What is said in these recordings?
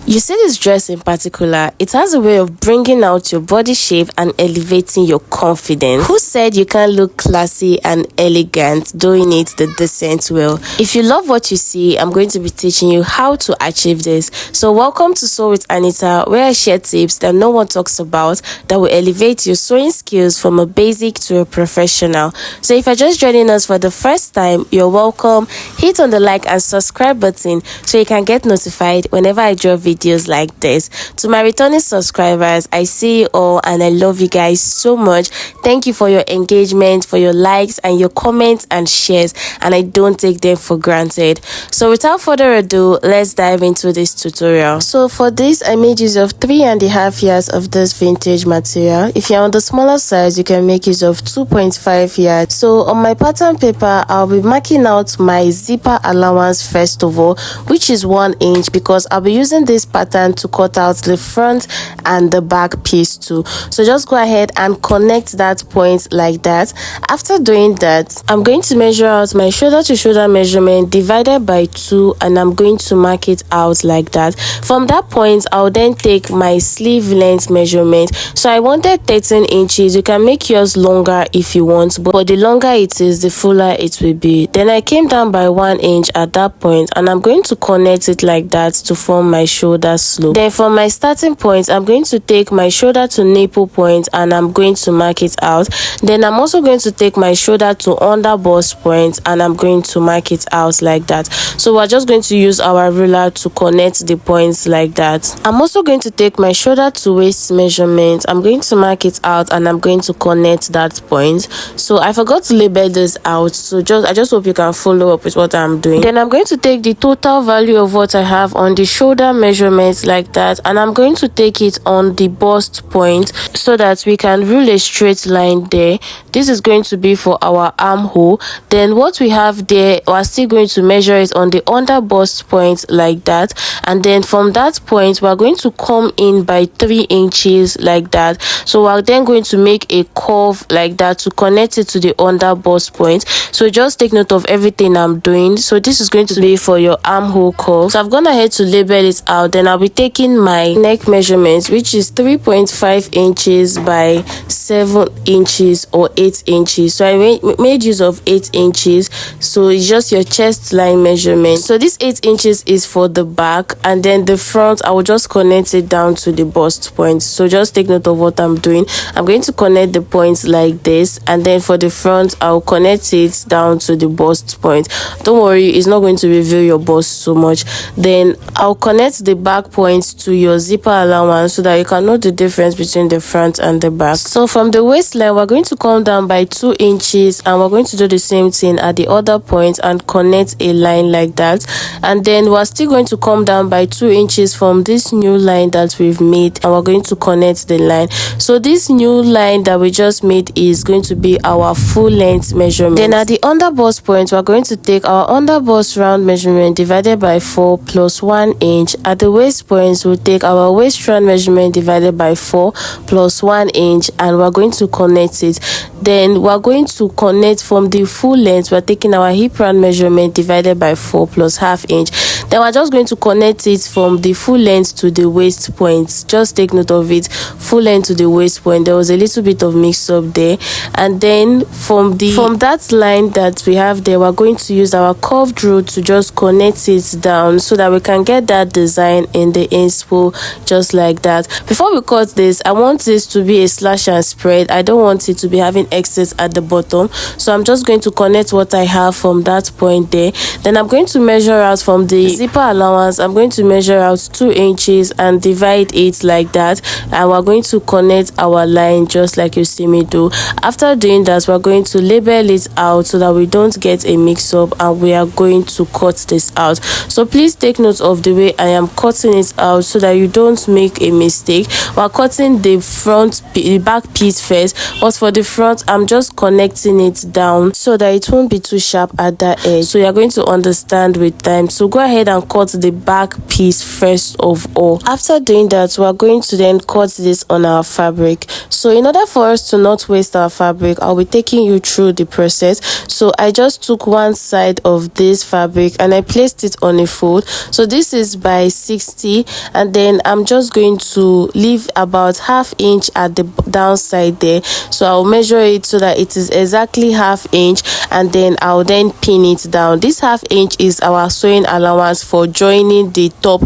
You see, this dress in particular, it has a way of bringing out your body shape and elevating your confidence. Who said you can't look classy and elegant doing it the decent way? If you love what you see, I'm going to be teaching you how to achieve this. So welcome to Sew with Anita, where I share tips that no one talks about that will elevate your sewing skills from a basic to a professional. So if you're just joining us for the first time, you're welcome. Hit on the like and subscribe button so you can get notified whenever I drop videos like this. To my returning subscribers, I see you all and I love you guys so much. Thank you for your engagement, for your likes and your comments and shares, and I don't take them for granted. So without further ado, let's dive into this tutorial. So for this, I made use of 3.5 yards of this vintage material. If you're on the smaller size, you can make use of 2.5 yards. So on my pattern paper, I'll be marking out my zipper allowance first of all, which is 1 inch, because I'll be using this pattern to cut out the front and the back piece too. So just go ahead and connect that point like that. After doing that, I'm going to measure out my shoulder to shoulder measurement divided by 2, and I'm going to mark it out like that. From that point, I'll then take my sleeve length measurement. So I wanted 13 inches. You can make yours longer if you want, but the longer it is, the fuller it will be. Then I came down by 1 inch at that point, and I'm going to connect it like that to form my shoulder slope. Then from my starting point, I'm going to take my shoulder to nipple point and I'm going to mark it out. Then I'm also going to take my shoulder to under bust point and I'm going to mark it out like that. So we're just going to use our ruler to connect the points like that. I'm also going to take my shoulder to waist measurement. I'm going to mark it out and I'm going to connect that point. So I forgot to label this out, so I just hope you can follow up with what I'm doing. Then I'm going to take the total value of what I have on the shoulder measurement like that, and I'm going to take it on the bust point so that we can rule a straight line there. This is going to be for our armhole. Then what we have there, we're still going to measure it on the under bust point like that, and then from that point we're going to come in by 3 inches like that. So we're then going to make a curve like that to connect it to the under bust point. So just take note of everything I'm doing. So this is going to be for your armhole curve. So I've gone ahead to label it out. Then I'll be taking my neck measurement, which is 3.5 inches by 7 inches or 8 inches. So I made use of 8 inches. So it's just your chest line measurement. So this 8 inches is for the back, and then the front, I will just connect it down to the bust point. So just take note of what I'm doing. I'm going to connect the points like this, and then for the front, I'll connect it down to the bust point. Don't worry, it's not going to reveal your bust so much. Then I'll connect the back points to your zipper allowance so that you can know the difference between the front and the back. So from the waistline, we're going to come down by 2 inches, and we're going to do the same thing at the other point and connect a line like that. And then we're still going to come down by 2 inches from this new line that we've made, and we're going to connect the line. So this new line that we just made is going to be our full length measurement. Then at the under bust point, we're going to take our under bust round measurement divided by 4 plus 1 inch. At the waist points, we'll take our waist round measurement divided by 4 plus 1 inch, and we're going to connect it. Then we're going to connect from the full length. We're taking our hip round measurement divided by 4 plus ½ inch. Then we're just going to connect it from the full length to the waist point. Just take note of it, full length to the waist point. There was a little bit of mix up there. And then from that line that we have there, we're going to use our curved rule to just connect it down so that we can get that design in the inspo just like that. Before we cut this, I want this to be a slash and spread. I don't want it to be having excess at the bottom, so I'm just going to connect what I have from that point there. Then I'm going to measure out from the zipper allowance. I'm going to measure out 2 inches and divide it like that, and we're going to connect our line just like you see me do. After doing that, we're going to label it out so that we don't get a mix up, and we are going to cut this out. So please take note of the way I am cutting it out so that you don't make a mistake. We're cutting the back piece first, but for the front out, I'm just connecting it down so that it won't be too sharp at that edge. So you're going to understand with time. So go ahead and cut the back piece first of all. After doing that, we're going to then cut this on our fabric. So in order for us to not waste our fabric, I'll be taking you through the process. So I just took one side of this fabric and I placed it on a fold. So this is by 60, and then I'm just going to leave about ½ inch at the downside there. So I'll measure it so that it is exactly ½ inch, and then I'll then pin it down. This ½ inch is our sewing allowance for joining the top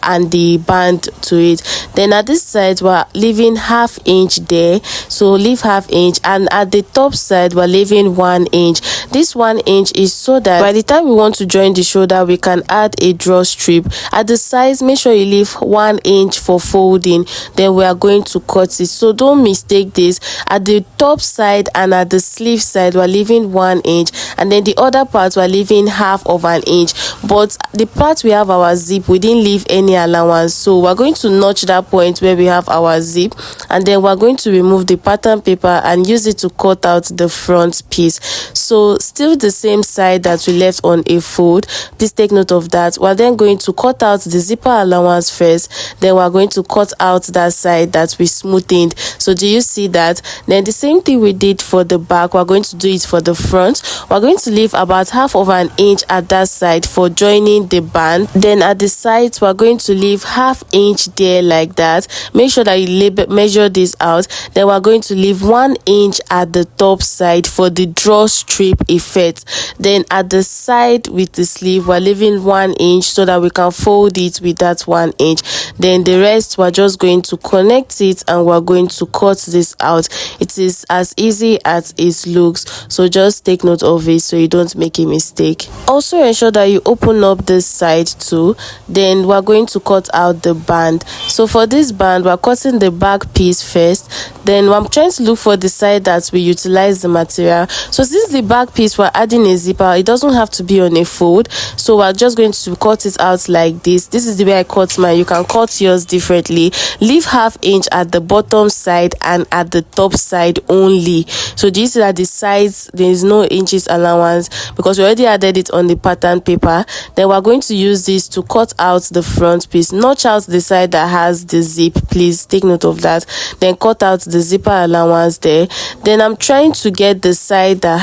and the band to it. Then at this side we're leaving ½ inch there, so leave ½ inch, and at the top side we're leaving 1 inch. This 1 inch is so that by the time we want to join the shoulder, we can add a drawstrip. At the sides, make sure you leave 1 inch for folding, then we are going to cut it. So don't mistake this. At the top side and at the sleeve side we're leaving 1 inch, and then the other part we're leaving ½ inch. But the part we have our zip, we didn't leave any allowance, so we're going to notch that point where we have our zip, and then we're going to remove the pattern paper and use it to cut out the front piece. So still the same side that we left on a fold, please take note of that. We're then going to cut out the zipper allowance first, then we're going to cut out that side that we smoothed. So do you see that? Then the same thing we did for the back, we're going to do it for the front. We're going to leave about ½ inch at that side for joining the band. Then at the sides we're going to leave ½ inch there like that. Make sure that you measure this out. Then we're going to leave 1 inch at the top side for the drawstrip effect. Then at the side with the sleeve we're leaving 1 inch so that we can fold it with that 1 inch. Then the rest we're just going to connect it and we're going to cut this out. It is as easy as it looks, so just take note of it so you don't make a mistake. Also ensure that you open up this side too. Then we're going to cut out the band. So for this band we're cutting the back piece first, then I'm trying to look for the side that we utilize the material. So since the back piece we're adding a zipper, it doesn't have to be on a fold, so we're just going to cut it out like this. This is the way I cut mine. You can cut yours differently. Leave ½ inch at the bottom side and at the top side only. So do you see that the sides there is no inches allowance because we already added it on the pattern paper? Then we're going to use this to cut out the front piece. Notch out the side that has the zip, please take note of that. Then cut out the zipper allowance there. Then I'm trying to get the side that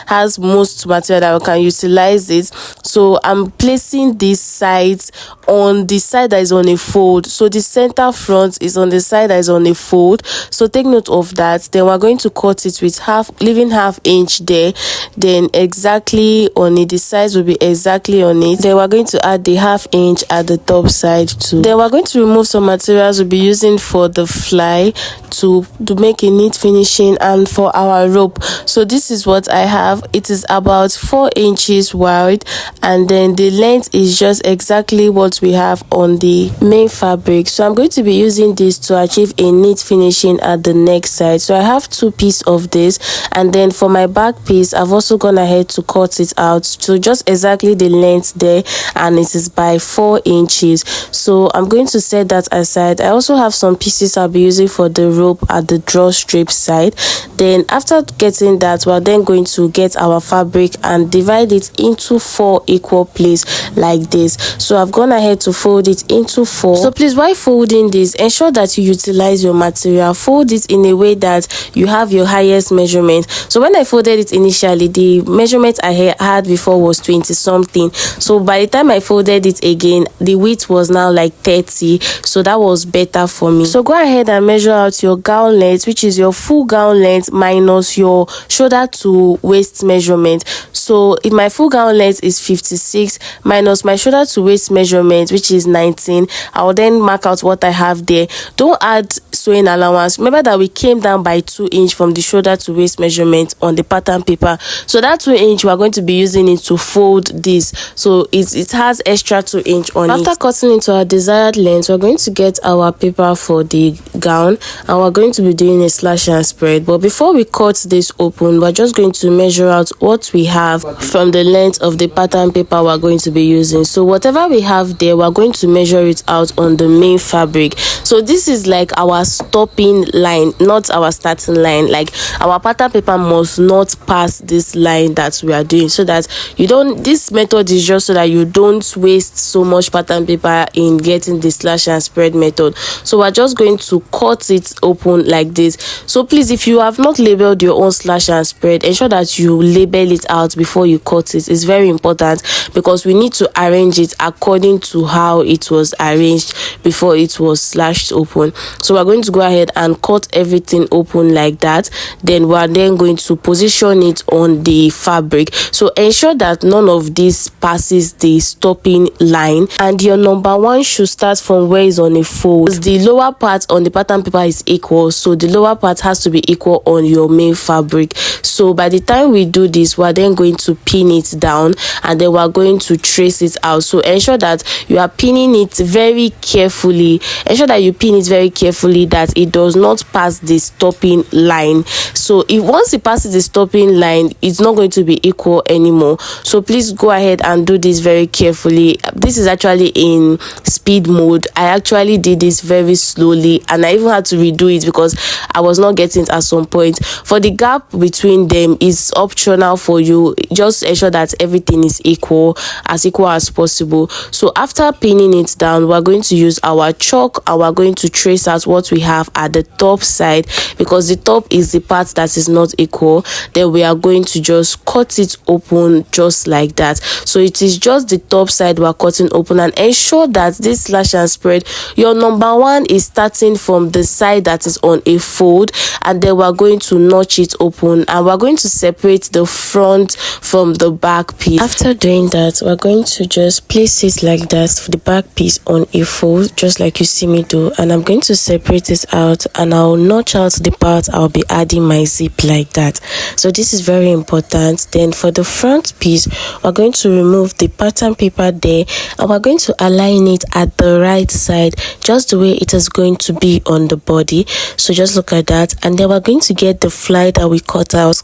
has most material that we can utilize it. So I'm placing these sides on the side that is on a fold. So the center front is on the side that is on a fold, so take note of that. Then we're going to cut it with leaving ½ inch there, then exactly on it. The sides will be exactly on it. Then we're going to add the ½ inch at the top side too. Then we're going to remove some materials we'll be using for the fly to make a neat finishing and for our rope. So this is what I have. It is about 4 inches wide, and then the length is just exactly what we have on the main fabric. So I'm going to be using this to achieve a neat finishing at the neck side. So I have 2 pieces of this, and then for my back piece I've also gone ahead to cut it out to just exactly the length there, and it is by 4 inches. So I'm going to set that aside. I also have some pieces I'll be using for the rope at the drawstrip side. Then after getting that, we're then going to get our fabric and divide it into 4 equal plates like this. So I've gone ahead to fold it into 4. So please, while folding this, ensure that you utilize your material. Fold it in a way that you have your highest measurement. So when I folded it initially, the measurement I had before was 20 something. So by the time I folded it again, the width was now like 30. So that was better for me. So go ahead and measure out your gown length, which is your full gown length minus your shoulder to waist measurement. So if my full gown length is 56 minus my shoulder to waist measurement, which is 19, I'll then mark out what I have there. Don't add sewing allowance. Remember that we came down by 2 inch from the shoulder to waist measurement on the pattern paper. So that 2 inch we are going to be using it to fold this. So it has extra 2 inch on it. After cutting into our desired length, we're going to get our paper for the gown, and we're going to be doing a slash and spread. But before we cut this open, we're just going to measure out what we have from the length of the pattern paper we're going to be using. So whatever we have there, we're going to measure it out on the main fabric. So this is like our stopping line, not our starting line. Like our pattern paper must not pass this line that we are doing, so that you don't, this method is just so that you don't waste so much pattern paper in getting the slash and spread method. So we're just going to cut it open like this. So please, if you have not labeled your own slash and spread, ensure that you label it out before you cut it. It's very important, because we need to arrange it according to how it was arranged before it was slashed open. So we're going to go ahead and cut everything open like that. Then we're then going to position it on the fabric. So ensure that none of this passes the stopping line, and your number one should start from where is on a fold. The lower part on the pattern paper is equal, so the lower part has to be equal on your main fabric. So by the time we do this, we're then going to pin it down, and then we're going to trace it out. So ensure that you are pinning it very carefully. Ensure that you pin it very carefully, that it does not pass the stopping line. So if once it passes the stopping line, it's not going to be equal anymore. So please go ahead and do this very carefully. This is actually in speed mode. I actually did this very slowly, and I even had to redo it because I was not getting it at some point. For the gap between them, is optional for you. Just ensure that everything is equal as possible. So after pinning it down, we're going to use our chalk, and we're going to trace out what we have at the top side, because the top is the part that is not equal. Then we are going to just cut it open just like that. So it is just the top side we're cutting open, and ensure that this slash and spread, your number one is starting from the side that is on a fold, and then we're going to notch it open, and we're going to separate the front from the back piece. After doing that, we're going to just place it like that for the back piece on a fold, just like you see me do, and I'm going to separate it out, and I'll notch out the part I'll be adding my zip like that. So this is very important. Then for the front piece, we're going to remove the pattern paper there, and we're going to align it at the right side, just the way it is going to be on the body. So just look at that, and then we're going to get the fly that we cut out,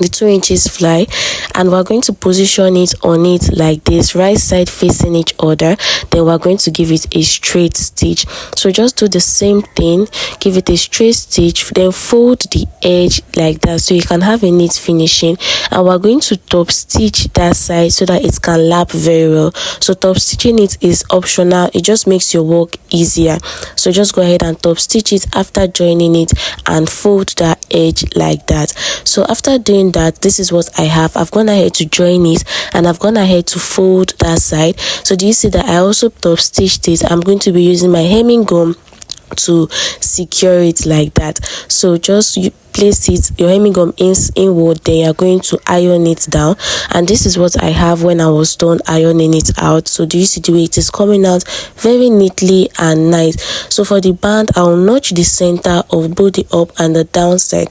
the 2 inches fly, and we're going to position it on it like this, right side facing each other. Then we're going to give it a straight stitch. So just do the same thing, give it a straight stitch, then fold the edge like that, so you can have a neat finishing. And we're going to top stitch that side so that it can lap very well. So top stitching it is optional, it just makes your work easier. So just go ahead and top stitch it after joining it, and fold that edge like that. So after doing that, this is what I have. I've gone ahead to join it, and I've gone ahead to fold that side. So do you see that I also top stitched it? I'm going to be using my hemming gum to secure it like that. So just place it, your hemming gum inward, then you're going to iron it down, and this is what I have when I was done ironing it out. So do you see the way it is coming out very neatly and nice? So for the band, I'll notch the center of both the up and the down side,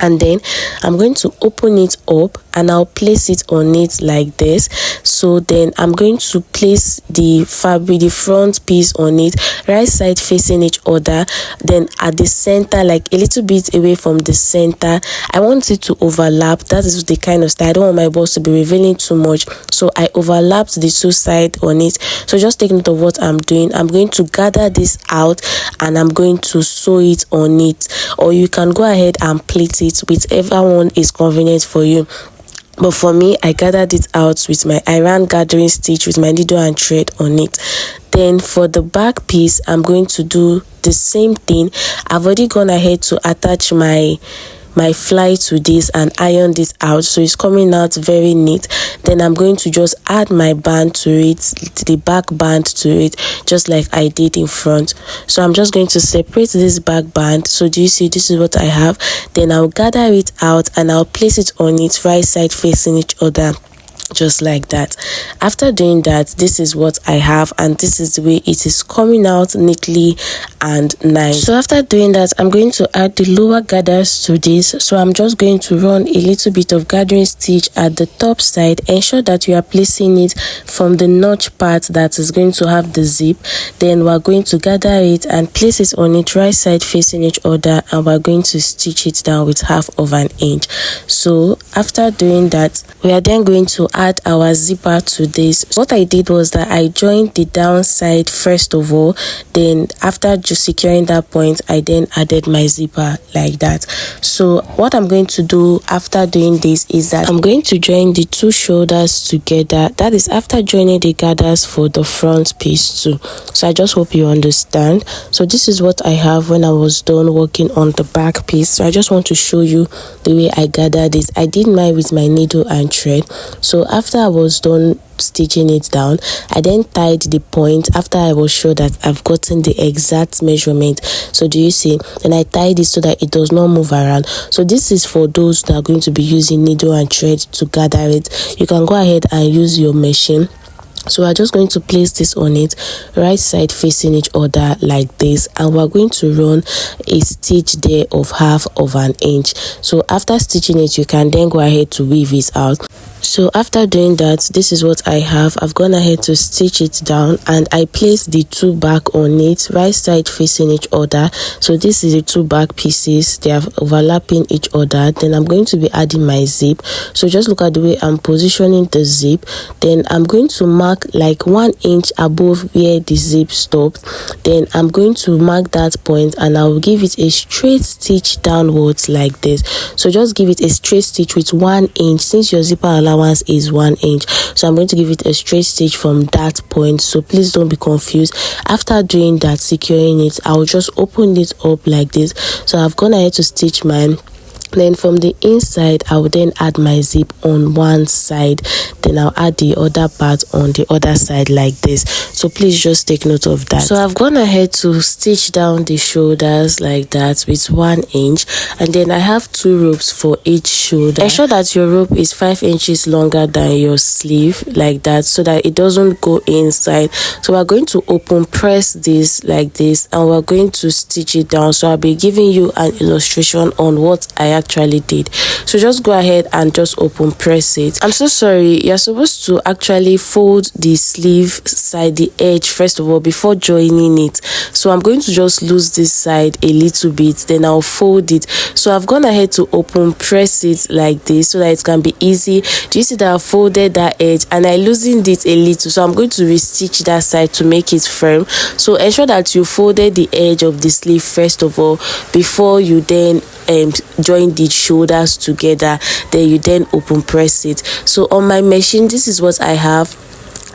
and then I'm going to open it up, and I'll place it on it like this. So then I'm going to place the fabric, the front piece on it, right side facing each other, then at the center, like a little bit away from the center. I want it to overlap. That is the kind of style. I don't want my boss to be revealing too much, so I overlapped the two sides on it. So just take note of what I'm doing. I'm going to gather this out, and I'm going to sew it on it, or you can go ahead and plait it, whichever one is convenient for you. But for me, I gathered it out with my iron gathering stitch with my needle and thread on it. Then for the back piece, I'm going to do the same thing. I've already gone ahead to attach my fly to this and iron this out, so it's coming out very neat. Then I'm going to just add my band to it, the back band to it, just like I did in front. So I'm just going to separate this back band. So do you see, this is what I have. Then I'll gather it out, and I'll place it on it, right side facing each other. just like that. After doing that, this is what I have, and this is the way it is coming out neatly and nice. So after doing that, I'm going to add the lower gathers to this. So I'm just going to run a little bit of gathering stitch at the top side. Ensure that you are placing it from the notch part that is going to have the zip. Then we're going to gather it and place it on it right side facing each other, and we're going to stitch it down with 1/2 inch. So after doing that, we are then going to add our zipper to this. What I did was that I joined the downside first of all, then after just securing that point, I then added my zipper like that. So what I'm going to do after doing this is that I'm going to join the two shoulders together. That is after joining the gathers for the front piece too. So I just hope you understand. So this is what I have when I was done working on the back piece. So I just want to show you the way I gathered this. I did mine with my needle and thread. So after I was done stitching it down, I then tied the point after I was sure that I've gotten the exact measurement. So do you see? Then I tied it so that it does not move around. So this is for those that are going to be using needle and thread to gather it. You can go ahead and use your machine. So we're just going to place this on it right side facing each other like this, and we're going to run a stitch there of 1/2 inch. So after stitching it, you can then go ahead to weave it out. So after doing that, this is what I have. I've gone ahead to stitch it down, and I placed the two back on it right side facing each other. So this is the two back pieces, they are overlapping each other. Then I'm going to be adding my zip. So just look at the way I'm positioning the zip. Then I'm going to mark like 1 inch above where the zip stopped. Then I'm going to mark that point, and I will give it a straight stitch downwards like this. So just give it a straight stitch with 1 inch, since your zipper allowance is 1 inch. So I'm going to give it a straight stitch from that point. So please don't be confused. After doing that, securing it, I'll just open it up like this. So I've gone ahead to stitch mine. Then from the inside, I will then add my zip on one side, then I'll add the other part on the other side like this. So please just take note of that. So I've gone ahead to stitch down the shoulders like that with 1 inch, and then I have 2 ropes for each shoulder. Ensure that your rope is 5 inches longer than your sleeve like that, so that it doesn't go inside. So we're going to open press this like this, and we're going to stitch it down. So I'll be giving you an illustration on what I actually did. So just go ahead and just open press it. I'm so sorry, you're supposed to actually fold the sleeve side, the edge first of all before joining it. So I'm going to just lose this side a little bit, then I'll fold it. So I've gone ahead to open press it like this so that it can be easy. Do you see that I folded that edge and I loosened it a little? So I'm going to restitch that side to make it firm. So ensure that you folded the edge of the sleeve first of all before you then join the shoulders together, then you then open press it. So on my machine, this is what I have,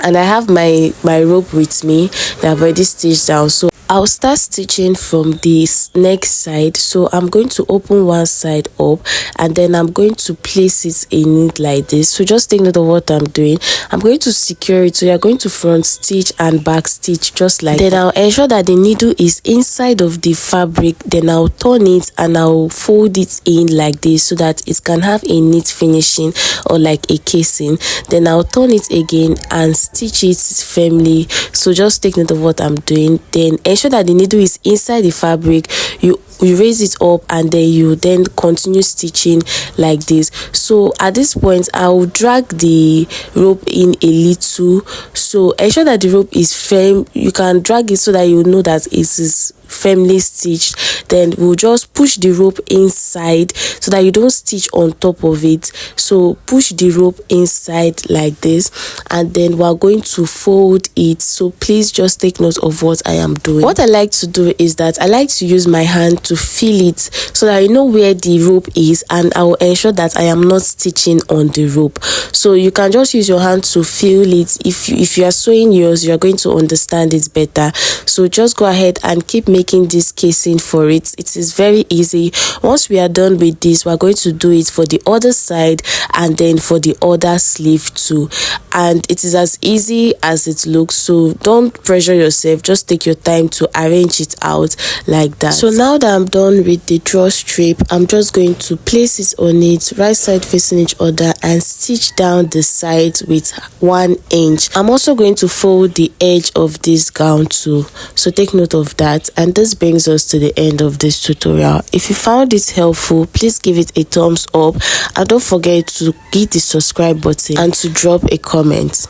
and I have my rope with me that I've already stitched down. So I'll start stitching from this next side. So I'm going to open one side up, and then I'm going to place it in it like this. So just take note of what I'm doing. I'm going to secure it. So you're going to front stitch and back stitch just like that. Then I'll ensure that the needle is inside of the fabric. Then I'll turn it and I'll fold it in like this so that it can have a neat finishing or like a casing. Then I'll turn it again and stitch it firmly. So just take note of what I'm doing. Then ensure that the needle is inside the fabric. You raise it up, and then you then continue stitching like this. So at this point, I will drag the rope in a little. So ensure that the rope is firm. You can drag it so that you know that it is firmly stitched. Then we'll just push the rope inside so that you don't stitch on top of it. So push the rope inside like this, and then we're going to fold it. So please just take note of what I am doing. What I like to do is that I like to use my hand to feel it so that I know where the rope is, and I will ensure that I am not stitching on the rope. So you can just use your hand to feel it. If you are sewing yours, you are going to understand it better. So just go ahead and keep making this casing for it. it. It is very easy. Once we are done with this, we're going to do it for the other side and then for the other sleeve too. And it is as easy as it looks, so don't pressure yourself. Just take your time to arrange it out like that. So now that I'm done with the drawstring, I'm just going to place it on it, right side facing each other, and stitch down the sides with 1 inch. I'm also going to fold the edge of this gown too, so take note of that. And this brings us to the end of this tutorial. If you found it helpful, please give it a thumbs up and don't forget to hit the subscribe button and to drop a comment.